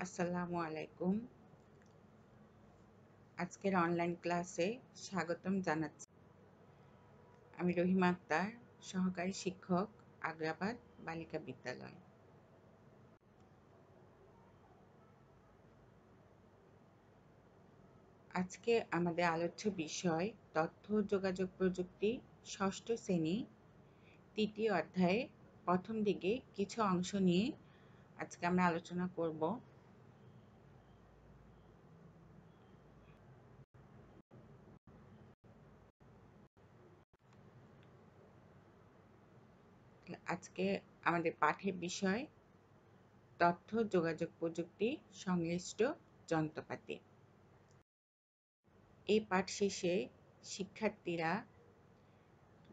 আসসালামু আলাইকুম। আজকের অনলাইন ক্লাসে স্বাগতম জানাচ্ছি। আমি রহিমা আক্তার, সহকারী শিক্ষক, আগ্রাবাদ বালিকা বিদ্যালয়। আজকে আমাদের আলোচ্য বিষয় তথ্য যোগাযোগ প্রযুক্তি, ষষ্ঠ শ্রেণী, তৃতীয় অধ্যায়ে প্রথম দিকে কিছু অংশ নিয়ে আজকে আমরা আলোচনা করব। আজকে আমাদের পাঠের বিষয় তথ্য যোগাযোগ প্রযুক্তি সংশ্লিষ্ট যন্ত্রপাতি। এই পাঠ শেষে শিক্ষার্থীরা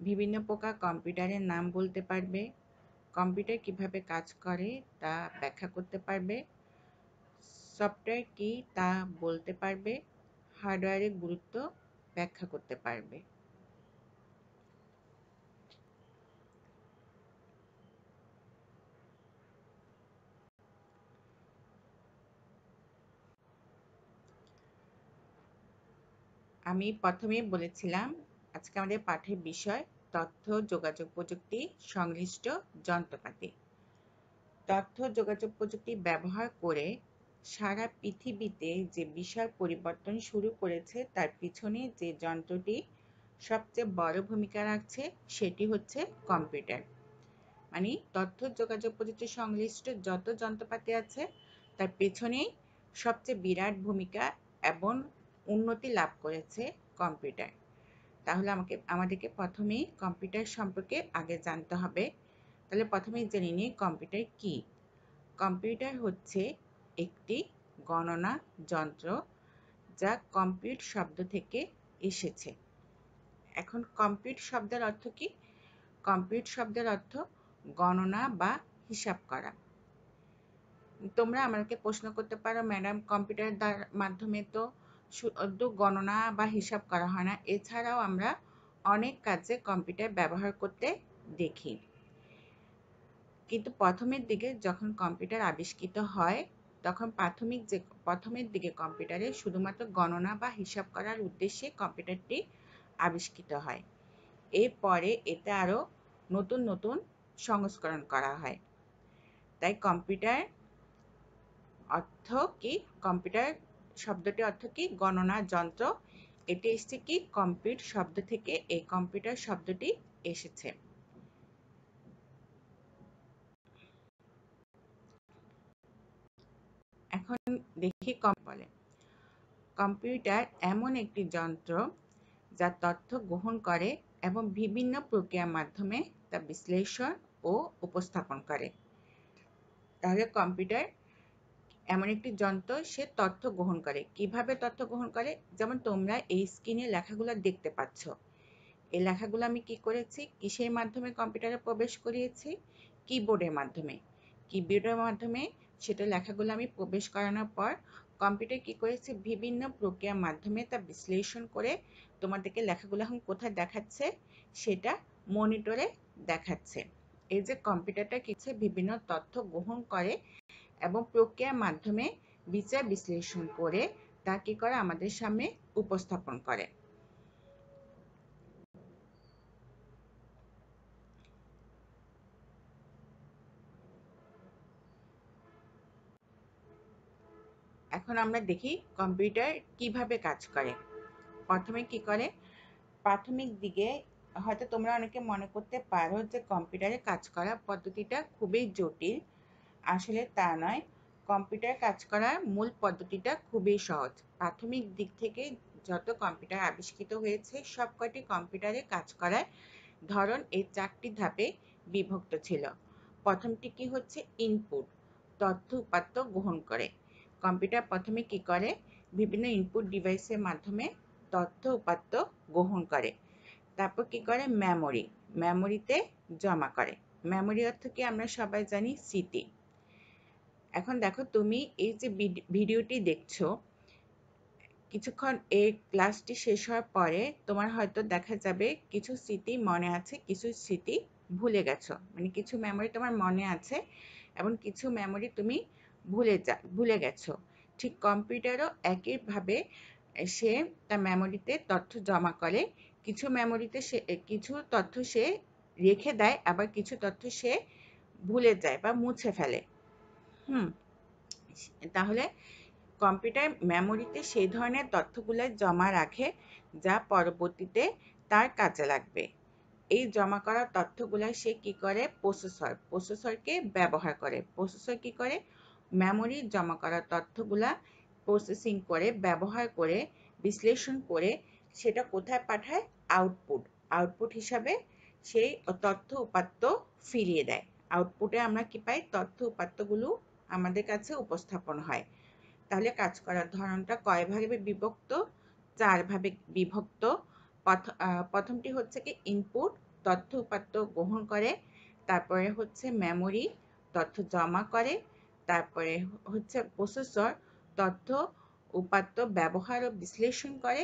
বিভিন্ন প্রকার কম্পিউটারের নাম বলতে পারবে, কম্পিউটার কিভাবে কাজ করে তা ব্যাখ্যা করতে পারবে, সফটওয়্যার কি তা বলতে পারবে, হার্ডওয়্যারের গুরুত্ব ব্যাখ্যা করতে পারবে। আমি প্রথমেই বলেছিলাম আজকে আমাদের পাঠের বিষয় তথ্য যোগাযোগ প্রযুক্তি সংশ্লিষ্ট যন্ত্রপাতি। তথ্য যোগাযোগ প্রযুক্তি ব্যবহার করে সারা পৃথিবীতে যে বিশাল পরিবর্তন শুরু করেছে তার পিছনে যে যন্ত্রটি সবচেয়ে বড় ভূমিকা রাখছে সেটি হচ্ছে কম্পিউটার। মানে তথ্য যোগাযোগ প্রযুক্তি সংশ্লিষ্ট যত যন্ত্রপাতি আছে তার পেছনেই সবচেয়ে বিরাট ভূমিকা এবং উন্নতি লাভ করেছে কম্পিউটার। তাহলে আমাদেরকে প্রথমেই কম্পিউটার সম্পর্কে আগে জানতে হবে। তাহলে প্রথমেই জেনে নিই কম্পিউটার কি। কম্পিউটার হচ্ছে একটি গণনা যন্ত্র যা কম্পিউট শব্দ থেকে এসেছে। এখন কম্পিউট শব্দের অর্থ কি? কম্পিউট শব্দের অর্থ গণনা বা হিসাব করা। তোমরা আমাকে প্রশ্ন করতে পারো, ম্যাডাম কম্পিউটারের মাধ্যমে তো শুধু গণনা বা হিসাব করা হয় না, এছাড়াও আমরা অনেক কাজে কম্পিউটার ব্যবহার করতে দেখি। কিন্তু প্রথমের দিকে যখন কম্পিউটার আবিষ্কৃত হয় তখন প্রথমের দিকে কম্পিউটারে শুধুমাত্র গণনা বা হিসাব করার উদ্দেশ্যে কম্পিউটারটি আবিষ্কৃত হয়। এরপরে এতে আরও নতুন নতুন সংস্করণ করা হয়। তাই কম্পিউটার অর্থ কি? কম্পিউটার শব্দটির অর্থ কি? গণনা যন্ত্র। এটি এসেছে কি? কম্পিউট শব্দ থেকে এই কম্পিউটার শব্দটি এসেছে। এখন দেখি বলে। কম্পিউটার এমন একটি যন্ত্র যা তথ্য গ্রহণ করে এবং বিভিন্ন প্রক্রিয়ার মাধ্যমে তা বিশ্লেষণ ও উপস্থাপন করে। তাহলে কম্পিউটার এমন একটি যন্ত্র, সে তথ্য গ্রহণ করে। কিভাবে তথ্য গ্রহণ করে? যেমন তোমরা এই স্ক্রিনে লেখাগুলো দেখতে পাচ্ছ। এই লেখাগুলো আমি কি করেছি? কিসের মাধ্যমে কম্পিউটারে প্রবেশ করিয়েছি? কিবোর্ডের মাধ্যমে। কিবোর্ডের মাধ্যমে সেটা লেখাগুলো আমি প্রবেশ করানোর পর কম্পিউটার কি করেছে? বিভিন্ন প্রক্রিয়ার মাধ্যমে তা বিশ্লেষণ করে তোমাদেরকে লেখাগুলো এখন কোথায় দেখাচ্ছে? সেটা মনিটরে দেখাচ্ছে। এই যে কম্পিউটারটা কিছু বিভিন্ন তথ্য গ্রহণ করে এবং প্রক্রিয়ার মাধ্যমে বিচার বিশ্লেষণ করে তা কি করে? আমাদের সামনে উপস্থাপন করে। এখন আমরা দেখি কম্পিউটার কিভাবে কাজ করে। প্রথমে কি করে? প্রাথমিক দিকে হয়তো তোমরা অনেকে মনে করতে পারো যে কম্পিউটারে কাজ করার পদ্ধতিটা খুবই জটিল। আসলে তা নয়। কম্পিউটার কাজ করার মূল পদ্ধতিটা খুবই সহজ। প্রাথমিক দিক থেকে যত কম্পিউটার আবিষ্কৃত হয়েছে সবকটি কম্পিউটারে কাজ করার ধরন এই 4টি ধাপে বিভক্ত ছিল। প্রথমটি কি হচ্ছে? ইনপুট, তথ্য উপাত্ত গ্রহণ করে। কম্পিউটার প্রথমে কি করে? বিভিন্ন ইনপুট ডিভাইসের মাধ্যমে তথ্য উপাত্ত গ্রহণ করে। তারপর কি করে? মেমোরি, মেমোরিতে জমা করে। মেমোরি অর্থ কি? আমরা সবাই জানি স্মৃতি। এখন দেখো, তুমি এই যে ভিডিওটি দেখছো, কিছুক্ষণ এই ক্লাসটি শেষ হওয়ার পরে তোমার হয়তো দেখা যাবে কিছু স্মৃতি মনে আছে, কিছু স্মৃতি ভুলে গেছো। মানে কিছু মেমোরি তোমার মনে আছে এবং কিছু মেমোরি তুমি ভুলে গেছো। ঠিক কম্পিউটারও একইভাবে সে তার মেমোরিতে তথ্য জমা করে। কিছু তথ্য সে রেখে দেয়, আবার কিছু তথ্য সে ভুলে যায় বা মুছে ফেলে। হুম তাহলে কম্পিউটার মেমোরিতে সেই ধরনের তথ্যগুলো জমা রাখে যা পরবর্তীতে তার কাজে লাগবে। এই জমা করা তথ্যগুলা সে কি করে, প্রসেসরকে ব্যবহার করে। প্রসেসর কি করে, মেমোরি জমা করা তথ্যগুলা প্রসেসিং করে, ব্যবহার করে, বিশ্লেষণ করে সেটা কোথায় পাঠায়, আউটপুট হিসাবে সেই তথ্য উপাত্ত ফিরিয়ে দেয়। আউটপুটে আমরা কি পাই, তথ্য উপাত্তগুলো আমাদের কাছে উপস্থাপন হয়। তাহলে কাজ করার ধরনটা কয় ভাগে বিভক্ত, 4 ভাগে বিভক্ত। প্রথমটি হচ্ছে কি ইনপুট, তথ্য উপাত্ত গ্রহণ করে। তারপরে হচ্ছে মেমোরি, তথ্য জমা করে। তারপরে হচ্ছে প্রসেসর, তথ্য উপাত্ত ব্যবহার ও বিশ্লেষণ করে।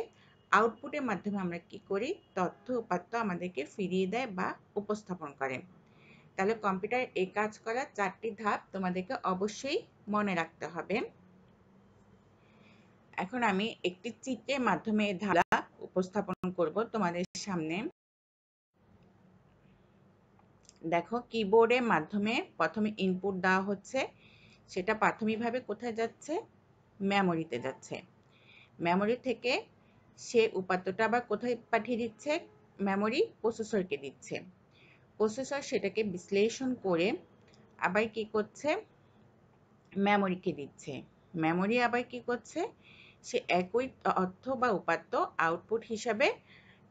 আউটপুটের মাধ্যমে আমরা কি করি, তথ্য উপাত্ত আমাদেরকে ফিরিয়ে দেয় বা উপস্থাপন করে। তাহলে কম্পিউটার এই কাজ করার 4টি ধাপ তোমাদেরকে অবশ্যই মনে রাখতে হবে। এখন আমি একটি চিত্রের মাধ্যমে এই ধারা উপস্থাপন করব তোমাদের সামনে। দেখো, কিবোর্ডের মাধ্যমে প্রথমে ইনপুট দেওয়া হচ্ছে, সেটা প্রাথমিকভাবে কোথায় যাচ্ছে, মেমোরিতে যাচ্ছে। মেমোরি থেকে সে উপাত্তটা আবার কোথায় পাঠিয়ে দিচ্ছে, মেমোরি প্রসেসরকে দিচ্ছে। প্রসেসর সেটাকে বিশ্লেষণ করে আবার কি করছে, মেমোরিকে দিচ্ছে। মেমোরি আবার কি করছে, সে একই তথ্য বা উপাত্ত আউটপুট হিসাবে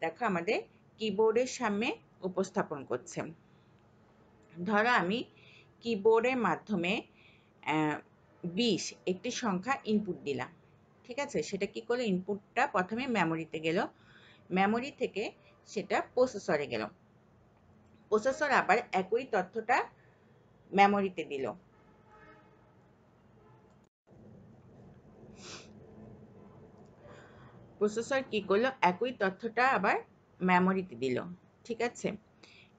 দেখো আমাদের কিবোর্ডের সামনে উপস্থাপন করছে। ধরো আমি কিবোর্ডের মাধ্যমে 20 একটি সংখ্যা ইনপুট দিলাম। ঠিক আছে, সেটা কি করলো, ইনপুটটা প্রথমে মেমোরিতে গেল, মেমোরি থেকে সেটা প্রসেসরে গেল, প্রসেসর আবার একই তথ্যটা মেমোরিতে দিল। প্রসেসর কি করলো, একই তথ্যটা আবার মেমোরিতে দিল। ঠিক আছে,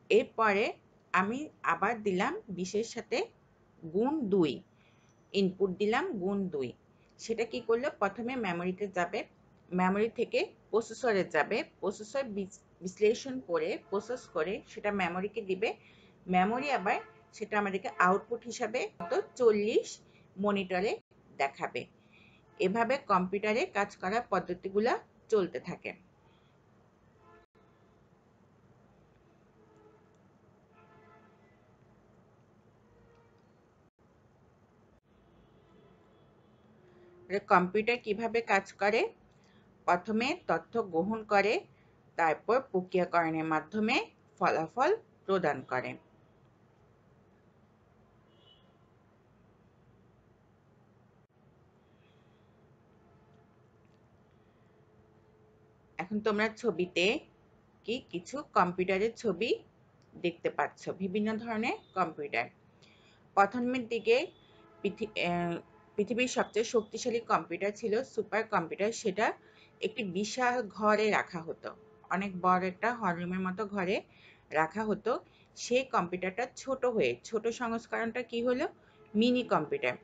এরপরে আমি আবার দিলাম 20-এর সাথে গুণ 2, ইনপুট দিলাম গুণ 2। সেটা কি করলো, প্রথমে মেমোরিতে যাবে, মেমোরি থেকে প্রসেসরে যাবে, প্রসেসর বিশ্লেষণ করে প্রসেস করে সেটা মেমোরিকে দিবে, মেমোরি আবার সেটা আমাদেরকে আউটপুট হিসাবে 40 মনিটরে দেখাবে। এভাবে কম্পিউটারে কাজ করার পদ্ধতিগুলো চলতে থাকে। কম্পিউটার কিভাবে কাজ করে, প্রথমে তথ্য গ্রহণ করে, তারপর প্রক্রিয়াকরণের মাধ্যমে ফলাফল প্রদান করে। এখন তোমরা ছবিতে কি কিছু কম্পিউটারের ছবি দেখতে পাচ্ছ, বিভিন্ন ধরনের কম্পিউটার। প্রথমের দিকে পৃথিবীর সবচেয়ে শক্তিশালী কম্পিউটার ছিল সুপার কম্পিউটার। সেটা একটি বিশাল ঘরে রাখা হতো, অনেক বড় একটা হলরুমের মতো ঘরে রাখা হতো। সেই কম্পিউটারটা ছোট সংস্করণটা কি হলো, মিনি কম্পিউটার।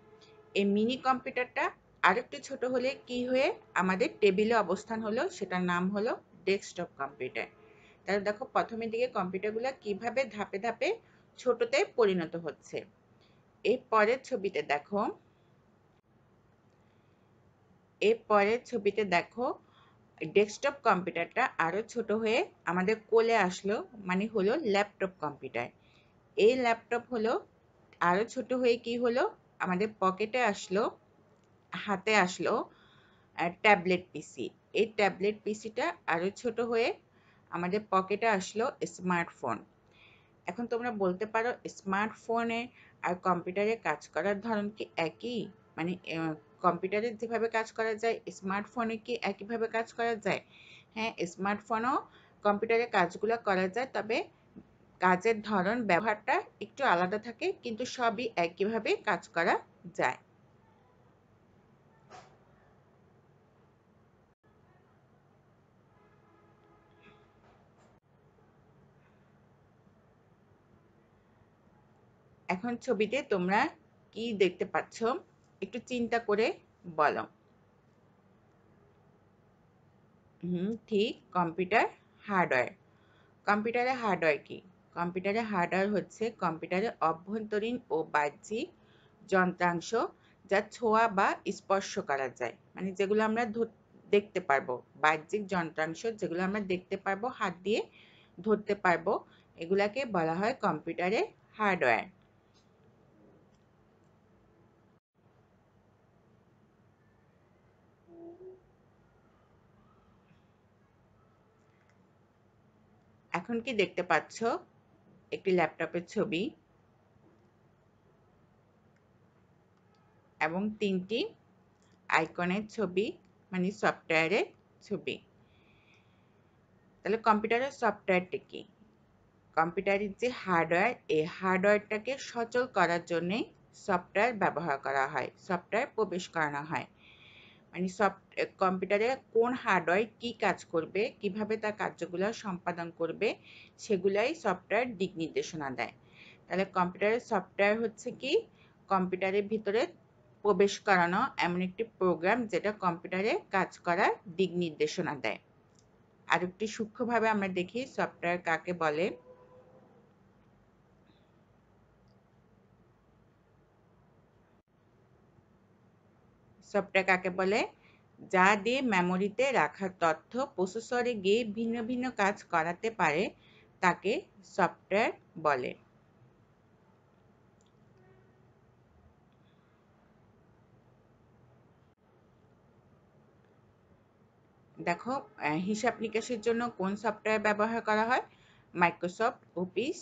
এই মিনি কম্পিউটারটা আরেকটু ছোট হলে কি হয়ে আমাদের টেবিলে অবস্থান হলো, সেটার নাম হলো ডেস্কটপ কম্পিউটার। তাহলে দেখো প্রথমের দিকে কম্পিউটারগুলো কিভাবে ধাপে ধাপে ছোটতে পরিণত হচ্ছে। এর পরের ছবিতে দেখো ডেস্কটপ কম্পিউটারটা আরো ছোট হয়ে আমাদের কোলে আসলো, মানে হলো ল্যাপটপ কম্পিউটার। এই ল্যাপটপ হলো আরো ছোট হয়ে কি হলো, আমাদের পকেটে আসলো, হাতে আসলো ট্যাবলেট পিসি। এই ট্যাবলেট পিসিটা আরো ছোট হয়ে আমাদের পকেটে আসলো স্মার্টফোন। এখন তোমরা বলতে পারো, স্মার্টফোনে আর কম্পিউটারে কাজ করার ধরন কি একই, মানে কম্পিউটারে যেভাবে কাজ করা যায় স্মার্টফোনে কি একইভাবে কাজ করা যায়? হ্যাঁ, স্মার্টফোনও কম্পিউটারে কাজগুলো করা যায়, তবে কাজের ধরন ব্যবহারটা একটু আলাদা থাকে, কিন্তু সবই একইভাবে কাজ করা যায়। এখন ছবিতে তোমরা কি দেখতে পাচ্ছ, একটু চিন্তা করে বলো। ঠিক, কম্পিউটার হার্ডওয়্যার। কম্পিউটারের হার্ডওয়্যার কি? কম্পিউটারের হার্ডওয়্যার হচ্ছে কম্পিউটারের অভ্যন্তরীণ ও বাহ্যিক যন্ত্রাংশ, যা ছোঁয়া বা স্পর্শ করা যায়, মানে যেগুলো আমরা দেখতে পারবো। বাহ্যিক যন্ত্রাংশ যেগুলো আমরা দেখতে পারবো, হাত দিয়ে ধরতে পারবো, এগুলাকে বলা হয় কম্পিউটারের হার্ডওয়্যার। এখন কি দেখতে পাচ্ছ? একটি ল্যাপটপের ছবি এবং 3টি আইকনের ছবি, মানে সফটওয়্যারের ছবি। তাহলে কম্পিউটারের সফটওয়্যারটা কি? কম্পিউটারের যে হার্ডওয়্যার, এই হার্ডওয়্যারটাকে সচল করার জন্য সফটওয়্যার ব্যবহার করা হয়, সফটওয়্যার প্রবেশ করানো হয়। মানে কম্পিউটারে কোন হার্ডওয়্যার কি কাজ করবে, কিভাবে তার কার্যগুলো সম্পাদন করবে, সেগুলাই সফটওয়্যার দিক নির্দেশনা দেয়। তাহলে কম্পিউটারের সফটওয়্যার হচ্ছে কি? কম্পিউটারের ভিতরে প্রবেশ করানো এমন একটি প্রোগ্রাম যেটা কম্পিউটারে কাজ করার দিক নির্দেশনা দেয়। আর একটি সূক্ষ্মভাবে আমরা দেখি সফটওয়্যার কাকে বলে। সফটওয়্যার কাকে বলে? যা দিয়ে মেমোরিতে রাখা তথ্য প্রসেসরে গিয়ে ভিন্ন ভিন্ন কাজ করাতে পারে, তাকে সফটওয়্যার বলে। দেখো, হিসাব নিকাশের জন্য কোন সফটওয়্যার ব্যবহার করা হয়? মাইক্রোসফট অফিস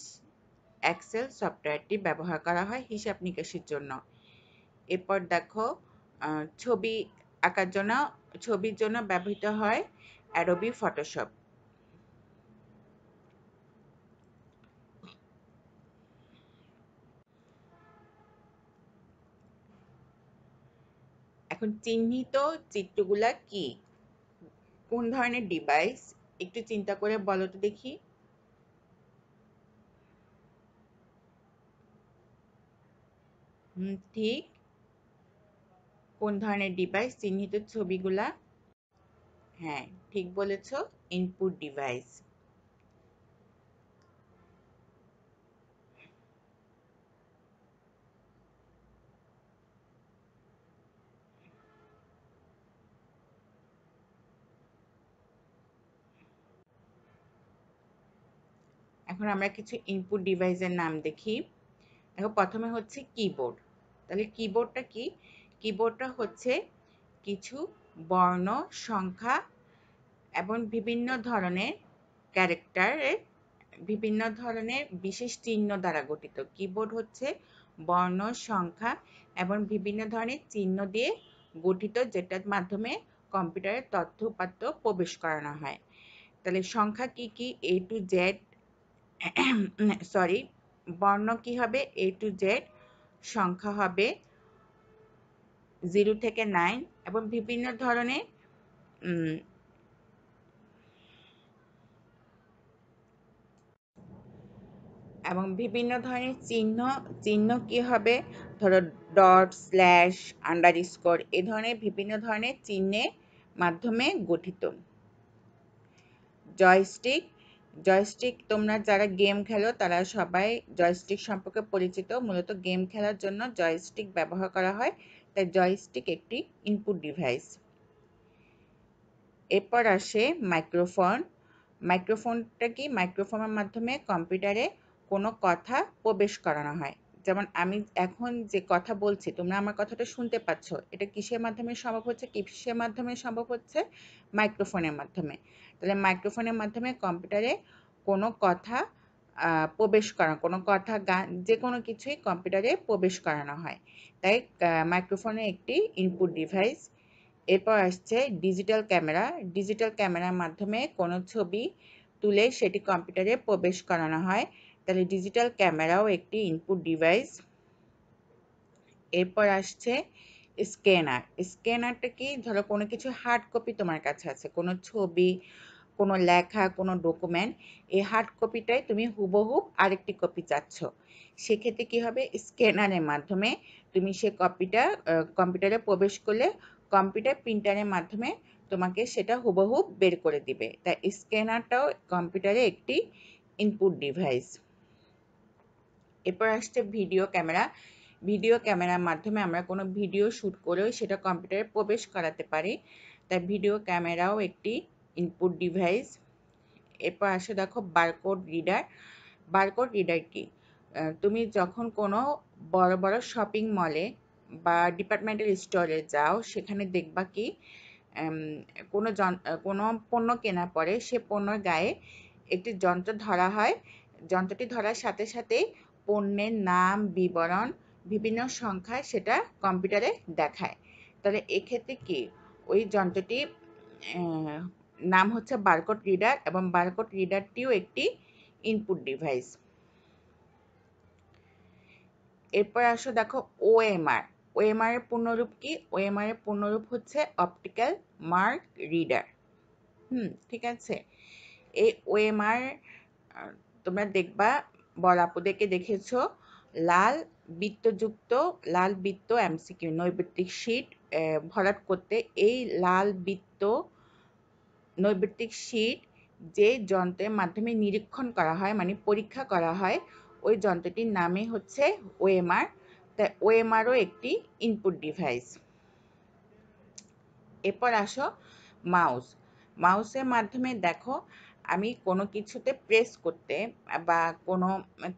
এক্সেল সফটওয়্যারটি ব্যবহার করা হয় হিসাব নিকাশের জন্য। এরপর দেখো, ছবি আঁকার জন্য, ছবির জন্য ব্যবহৃত হয় অ্যাডোবি ফটোশপ। এখন চিহ্নিত চিত্রগুলা কি? কোন ধরনের ডিভাইস? একটু চিন্তা করে বলো তো দেখি। ঠিক, কোন ধরনের ডিভাইস চিহ্নিত ছবিগুলা? হ্যাঁ, ঠিক বলেছ, ইনপুট ডিভাইস। এখন আমরা কিছু ইনপুট ডিভাইসের নাম দেখি। দেখো, প্রথমে হচ্ছে কিবোর্ড। তাহলে কিবোর্ডটা কি? কিবোর্ডটা হচ্ছে কিছু বর্ণ, সংখ্যা এবং বিভিন্ন ধরনের ক্যারেক্টারের, বিভিন্ন ধরনের বিশেষ চিহ্ন দ্বারা গঠিত। কিবোর্ড হচ্ছে বর্ণ, সংখ্যা এবং বিভিন্ন ধরনের চিহ্ন দিয়ে গঠিত, যেটার মাধ্যমে কম্পিউটারের তথ্য উপাত্ত প্রবেশ করানো হয়। তাহলে সংখ্যা কি কি? এ টু জেড, সরি, বর্ণ কি হবে? এ টু জেড। সংখ্যা হবে 0 থেকে 9 এবং বিভিন্ন ধরনের চিহ্ন। চিহ্ন কি হবে? ধরো ডট, স্ল্যাশ, আন্ডারস্কোর, এ ধরনের বিভিন্ন ধরনের চিহ্নের মাধ্যমে গঠিত। জয়স্টিক। জয়স্টিক, তোমরা যারা গেম খেলো তারা সবাই জয়স্টিক সম্পর্কে পরিচিত। মূলত গেম খেলার জন্য জয়স্টিক ব্যবহার করা হয়, তাই জয়স্টিক একটি ইনপুট ডিভাইস। এরপর আসে মাইক্রোফোন। মাইক্রোফোনটা কি? মাইক্রোফোনের মাধ্যমে কম্পিউটারে কোনো কথা প্রবেশ করানো হয়। যেমন আমি এখন যে কথা বলছি, তোমরা আমার কথাটা শুনতে পাচ্ছ, এটা কিসের মাধ্যমে সম্ভব হচ্ছে? কিসের মাধ্যমে সম্ভব হচ্ছে? মাইক্রোফোনের মাধ্যমে। তাহলে মাইক্রোফোনের মাধ্যমে কম্পিউটারে কোনো কথা প্রবেশ করানো, কোনো কথা, গান, যে কোনো কিছুই কম্পিউটারে প্রবেশ করানো হয়, তাই মাইক্রোফোনের একটি ইনপুট ডিভাইস। এরপর আসছে ডিজিটাল ক্যামেরা। ডিজিটাল ক্যামেরার মাধ্যমে কোনো ছবি তুলে সেটি কম্পিউটারে প্রবেশ করানো হয়, তাহলে ডিজিটাল ক্যামেরাও একটি ইনপুট ডিভাইস। এরপর আসছে স্ক্যানার। স্ক্যানারটা কি? ধরো কোনো কিছু হার্ড কপি তোমার কাছে আছে, কোনো ছবি, কোনো লেখা, কোনো ডকুমেন্ট, এই হার্ড কপিটাই তুমি হুবহু আরেকটি কপি চাচ্ছ, সেক্ষেত্রে কি হবে, স্ক্যানারের মাধ্যমে তুমি সে কপিটা কম্পিউটারে প্রবেশ করলে কম্পিউটার প্রিন্টারের মাধ্যমে তোমাকে সেটা হুবহু বের করে দিবে। তাই স্ক্যানারটাও কম্পিউটারে একটি ইনপুট ডিভাইস। এরপর আসছে ভিডিও ক্যামেরা। ভিডিও ক্যামেরার মাধ্যমে আমরা কোনো ভিডিও শ্যুট করেও সেটা কম্পিউটারে প্রবেশ করাতে পারি, তাই ভিডিও ক্যামেরাও একটি ইনপুট ডিভাইস। এরপর আসে দেখো বারকোড রিডার। বারকোড রিডার কি, তুমি যখন কোনো বড় বড় শপিং মলে বা ডিপার্টমেন্টাল স্টোরে যাও, সেখানে দেখবা কি কোনো পণ্য কেনার পরে সে পণ্যের গায়ে একটি যন্ত্র ধরা হয়। যন্ত্রটি ধরার সাথে সাথেই পণ্যের নাম, বিবরণ, বিভিন্ন সংখ্যায় সেটা কম্পিউটারে দেখায়। তাহলে এক্ষেত্রে কি, ওই যন্ত্রটি নাম হচ্ছে বারকোড রিডার, এবং বারকোড রিডারটিও একটি ইনপুট ডিভাইস। এরপর আসো দেখো ওএমআর। ওএমআর এর পূর্ণরূপ কি? ওএমআর এর পূর্ণরূপ হচ্ছে অপটিক্যাল মার্ক রিডার। ঠিক আছে। এই ওএমআর তোমরা দেখবা, বড় আপুদেরকে দেখেছো, লাল বৃত্তযুক্ত লাল বৃত্ত এমসিকিউ নৈর্ব্যক্তিক শীট ভরাট করতে এই লাল বৃত্ত নৈর্ব্যক্তিক শীট যে যন্ত্রের মাধ্যমে নিরীক্ষণ করা হয়, মানে পরীক্ষা করা হয়, ওই যন্ত্রটির নামই হচ্ছে ওএমআর। তাই ওএমআরও একটি ইনপুট ডিভাইস। এরপর আসো মাউস। মাউসের মাধ্যমে দেখো, আমি কোনো কিছুতে প্রেস করতে বা কোনো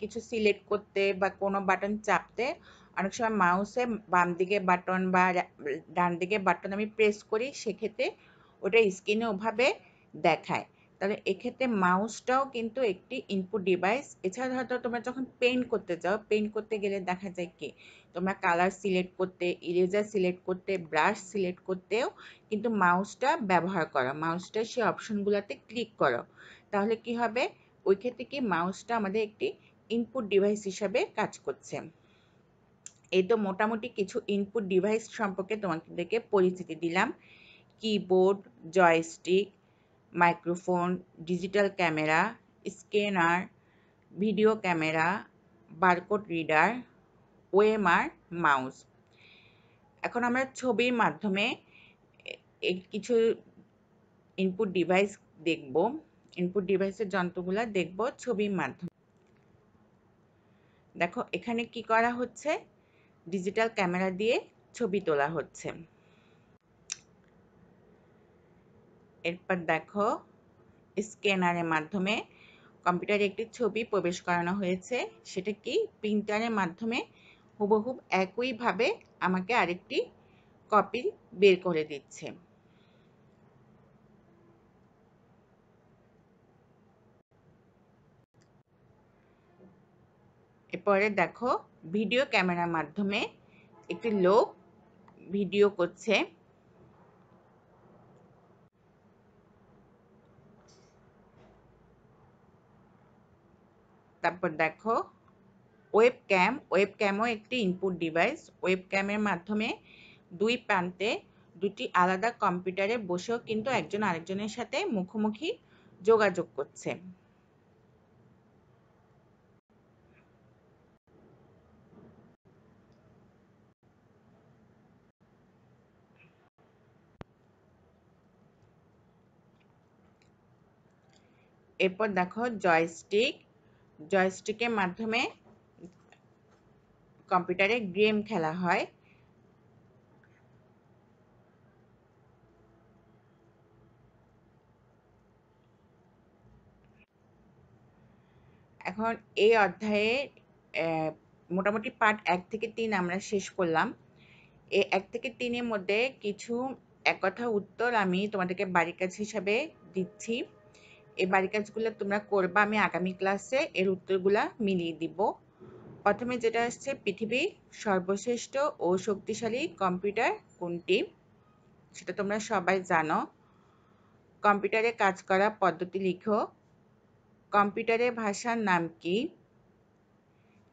কিছু সিলেক্ট করতে বা কোনো বাটন চাপতে অনেক সময় মাউসে বাম দিকে বাটন বা ডান দিকে বাটন আমি প্রেস করি, সেক্ষেত্রে ওটা স্ক্রিনে ওভাবে দেখায়। তাহলে এক্ষেত্রে মাউসটাও কিন্তু একটি ইনপুট ডিভাইস। এছাড়া হয়তো তোমরা যখন পেইন্ট করতে যাও, পেইন্ট করতে গেলে দেখা যায় কি, তোমরা কালার সিলেক্ট করতে, ইরেজার সিলেক্ট করতে, ব্রাশ সিলেক্ট করতেও কিন্তু মাউসটা ব্যবহার করো। মাউসটা সেই অপশনগুলোতে ক্লিক করো, তাহলে কি হবে, ওই ক্ষেত্রে কি মাউসটা আমাদের একটি ইনপুট ডিভাইস হিসাবে কাজ করছে। এই তো মোটামুটি কিছু ইনপুট ডিভাইস সম্পর্কে তোমাদেরকে পরিচিতি দিলাম। Keyboard, joystick, microphone, digital camera, scanner, video camera, barcode reader, OMR, mouse. এখন আমরা ছবির মাধ্যমে কিছু ইনপুট ডিভাইস দেখব। ইনপুট ডিভাইসের যন্ত্রগুলো দেখব ছবির মাধ্যমে। দেখো এখানে কি করা হচ্ছে, ডিজিটাল ক্যামেরা দিয়ে ছবি তোলা হচ্ছে। এরপর দেখো স্ক্যানারের মাধ্যমে কম্পিউটারে একটি ছবি প্রবেশ করানো হয়েছে, সেটা কি প্রিন্টারের মাধ্যমে হুবহু একইভাবে আমাকে আরেকটি কপি বের করে দিচ্ছে। এরপরে দেখো ভিডিও ক্যামেরার মাধ্যমে একটি লোক ভিডিও করছে। তারপর দেখো ওয়েবক্যাম। ওয়েবক্যামও একটি ইনপুট ডিভাইস। ওয়েবক্যামের মাধ্যমে দুই প্রান্তে দুটি আলাদা কম্পিউটারে বসেও কিন্তু একজন আরেকজনের সাথে মুখোমুখি যোগাযোগ করছে। এরপর দেখো জয়স্টিক। জয়স্টিকের মাধ্যমে কম্পিউটারে গেম খেলা হয়। এখন এই অধ্যায়ে মোটামুটি পার্ট 1 থেকে 3 আমরা শেষ করলাম। এই 1 থেকে 3-এর মধ্যে কিছু এক কথা উত্তর আমি তোমাদেরকে বাড়ির কাজ হিসাবে দিচ্ছি। এই বাড়ির কাজগুলো তোমরা করবা, আমি আগামী ক্লাসে এর উত্তরগুলা মিলিয়ে দিব। প্রথমে যেটা আসছে, পৃথিবীর সর্বশ্রেষ্ঠ ও শক্তিশালী কম্পিউটার কোনটি? সেটা তোমরা সবাই জানো। কম্পিউটারে কাজ করা পদ্ধতি লিখো। কম্পিউটারের ভাষার নাম কি?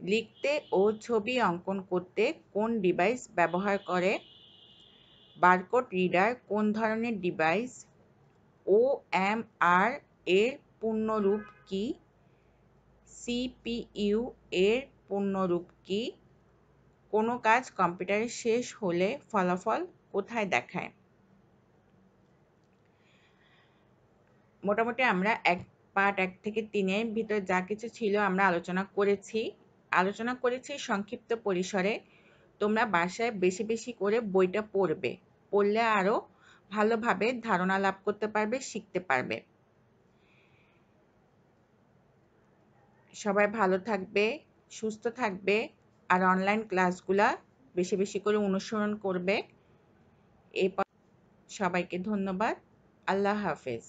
লিখতে ও ছবি অঙ্কন করতে কোন ডিভাইস ব্যবহার করে? বারকোড রিডার কোন ধরনের ডিভাইস? ওএমআর এর পূর্ণরূপ কি? সিপিইউ এর পূর্ণরূপ কি? কোনো কাজ কম্পিউটারে শেষ হলে ফলাফল কোথায় দেখায়? মোটামুটি আমরা পার্ট 1 থেকে 3 এর ভিতরে যা কিছু ছিল আমরা আলোচনা করেছি সংক্ষিপ্ত পরিসরে। তোমরা বাসায় বেশি বেশি করে বইটা পড়বে। পড়লে আরো ভালোভাবে ধারণা লাভ করতে পারবে, শিখতে পারবে। সবাই ভালো থাকবে, সুস্থ থাকবে, আর অনলাইন ক্লাসগুলা বেশি বেশি করে অনুসরণ করবে। সবাইকে ধন্যবাদ। আল্লাহ হাফেজ।